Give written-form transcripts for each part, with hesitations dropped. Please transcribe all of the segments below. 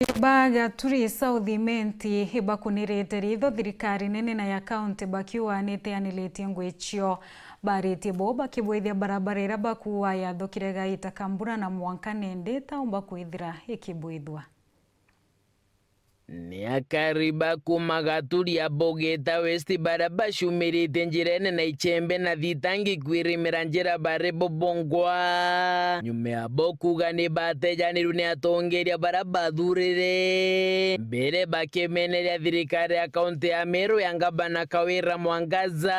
Baga turi South Imenti bakunirete ritho thirikari nene na ya county bakiwa niteaniletie ngwichio baritie bo bakibwithia barabara ira bakuwa yathukire gaita kambura na mwanka nende taumba kwithira ikibwithwa ni akariba kumagaturia Bogeta West baraba shumirite njirene na ichembe na thitangi kwirimira njira bare bobongwa nyume ya bokuga ni bateja ni rune atongeria baraba thurire mbere bakemeneria thirikari ya kaunti ya Meru yangabana kawira Mwangaza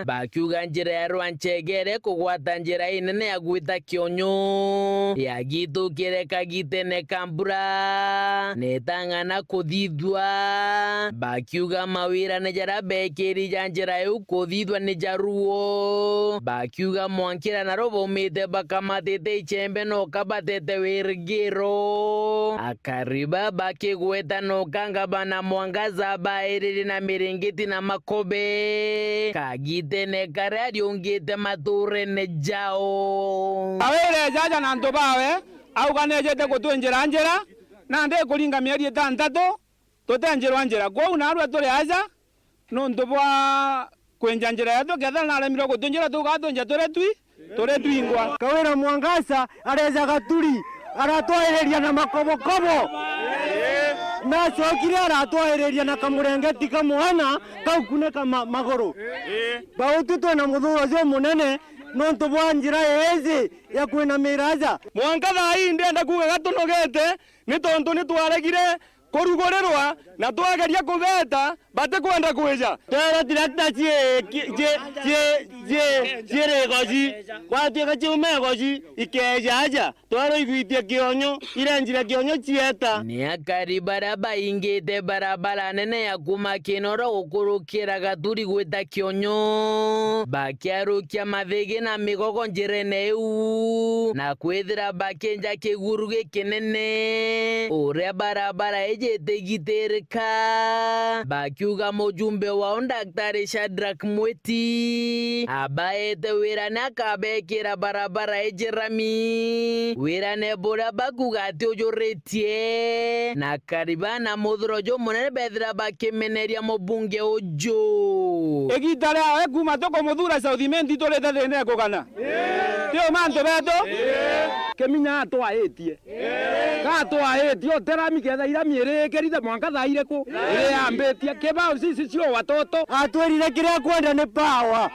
bakiuga njira ya Rwanchegere kugwata njira inene ya gwita Kionyo ya gitu kireka gitene Kambura netangana kuthithwa bakiuga mawira ne jara bekeri janjira yu kuthithwa ne jaruo bakiuga mwankira na robo mite bakamatete ichembe no kabatete wirigiro akariba bakigweta no kangabana Mwangaza bairiri na miringiti na makobe kagite ne karari ungite mature ne jao awere jaja na ntobawe au kanejete kutwenjera njera nande kulinga mieri 6 tutenjerwa njira kwa unarwa tuli aja no ndobwa kwenja njira yato ketha na alemiro kutunjira tugatunja tule twingwa kawira Mwangaza areza gaturi aratwaereria na makobokobo na chokire aratwaereria na kamurengeti kamwana kaukuneka magoro bautu twena muthuro cio munene no ntobwa njira yezi ya kwina miraja Mwangaza hii ndenda kuga gatunogete ni tondu ni twaregire kurugorerwa na twageria kubeta bate kwenda kwija tere director je goji kwateka chume goji ikejaja twaro igwitie Kionyo irenjire Kionyo chieta ni akari baraba ingite barabara nene ya kuma Kinoro gukurukira gaturi gwita Kionyo bakiarukia mathigi na migogo njirene iu na kwithira bakenja kiguru gikinene uria barabara ijete gitereka bakiuga mujumbe wao Daktari Shadrack Mweti abaete wira na kabekira barabara ejirami wira ne bora bakuga ati ujuretie na karibana muthuro jo munene bethira bakimeneria mubunge ujo egitare awe kuma toko muthura South Imenti tulete thine kugana tio manto beto keminya atwaetie gatwaetie oterami ketha ira miere kerite Mwangaza ireku ire ambetie kebao sisi sio watoto atwerire kiria kwenda ni power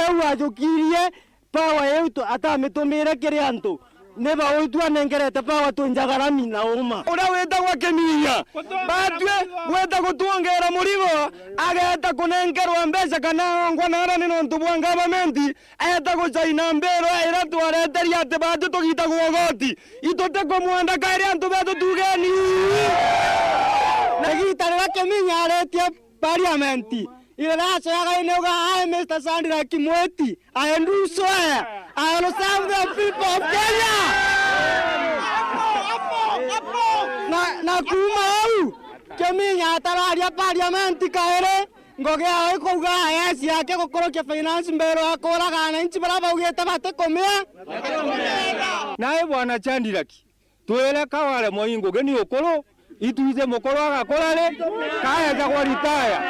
eu ajukirie power eu atamitumire kiria antu neba uitwa nengerete power tunjagarami na uma ura weta gwa keminya batwe weta gutuongera murigo ageta kunengerwa mbeca kana ngwana ni nontu bwa government eta gucaina mbero ira twareteria ati batu tugita gwogoti itote kumwenda kairi antu betu tugeni nagitarira keminya aretie parliament ile nacho yaga ineuga I Mr. Shadrack Mweti I do swear I will serve the people of Kenya na kuma au keminya atararia parliament kaere ngogea oi kuga yes yake gukorokia finance mbero akoraga na inchi baraba ugete bate komea nae bwana Shadrack twele kawale moingo geni okoro ituize mukoro agakorare kaya jagwa ritaya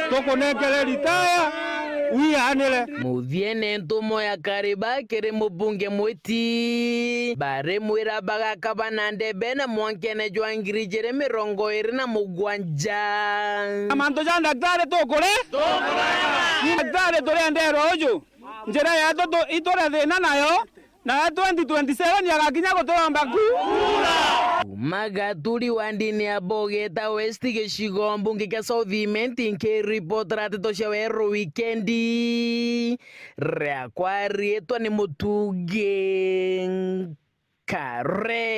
tukunengere ritaya wianire muthiene ntumo ya kariba kiri mubunge Mweti bare mwira bagakaba na ndebe na mwankene jwa ngiri jere 27 amanto ja daktari tukure daktari turi ndero uju njira ya toto itore thina nayo na 2027 yagakinya gutoramba magaturi wa ndini ya Bogeta West gicigo mbunge kia South Imenti nkiripotera ndeto cia werũ wikendi riakwa rietwa ni Mutugi Kare.